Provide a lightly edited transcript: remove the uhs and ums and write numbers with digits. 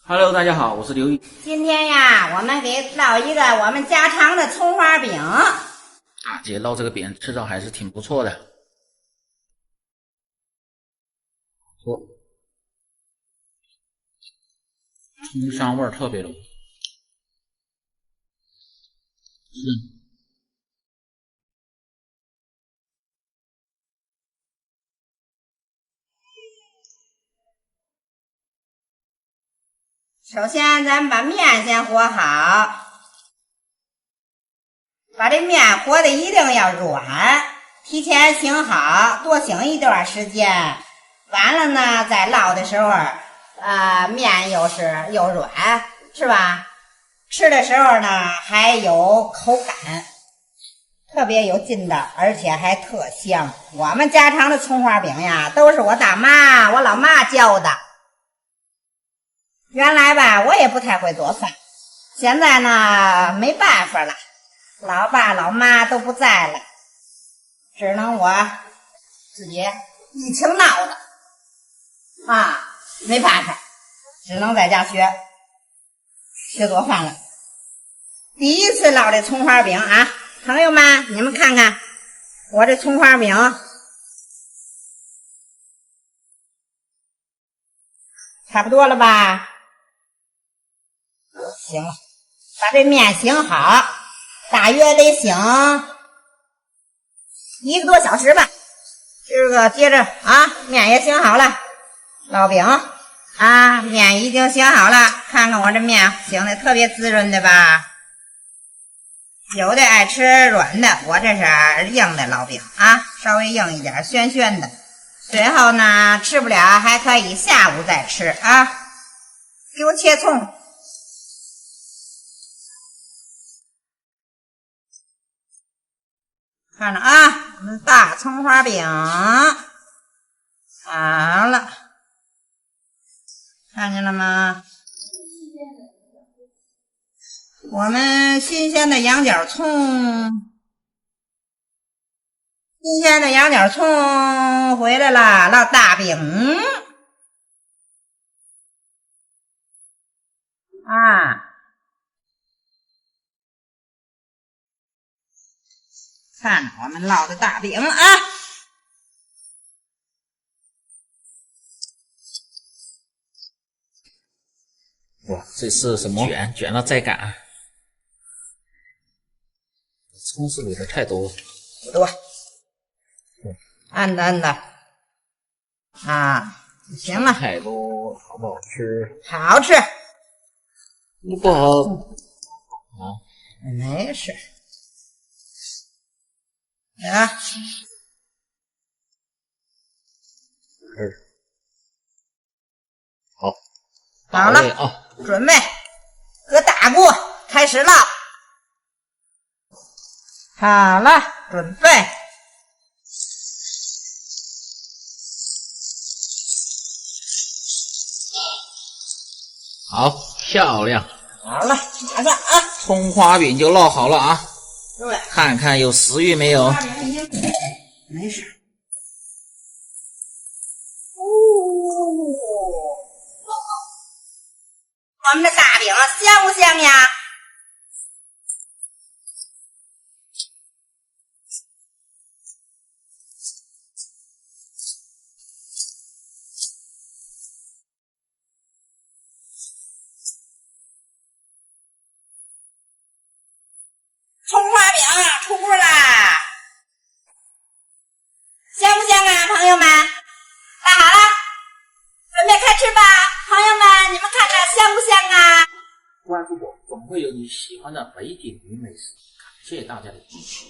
Hello， 大家好，我是刘毅。今天呀，我们给烙一个我们家常的葱花饼。姐烙这个饼吃着还是挺不错的，葱香味儿特别浓。首先，咱们把面先和好，把这面和的一定要软，提前醒好，多醒一段时间。完了呢，在烙的时候，面又软，是吧？吃的时候呢，还有口感，特别有劲道，而且还特香。我们家常的葱花饼呀，都是我大妈、我老妈教的。原来吧，我也不太会做饭，现在呢，没办法了，老爸老妈都不在了，只能我自己一情闹的没办法，只能在家学做饭了。第一次烙这葱花饼啊，朋友们，你们看看我这葱花饼，差不多了吧？行了，把这面醒好，大约得醒1个多小时吧。接着面也醒好了，烙饼面已经醒好了，看看我这面醒的特别滋润的吧。有的爱吃软的，我这是硬的烙饼稍微硬一点，暄暄的。最后呢，吃不了还可以下午再吃给我切葱。看着我们大葱花饼好了，看见了吗？我们新鲜的羊角葱回来了，烙大饼看我们烙的大饼哇，这是什么卷了再擀，葱是有点太多，不多，按的行了。太多好不好吃？好吃，不好没事好了准备搁大锅开始烙。好了，准备好，漂亮。好了，马上葱花饼就烙好了对，看看有食欲没有？没事。我们的大饼香不香呀？葱花饼出锅啦，香不香朋友们？烙好了，准备开吃吧，朋友们，你们看看香不香关注我，总会有你喜欢的北京鱼美食。感谢大家的支持。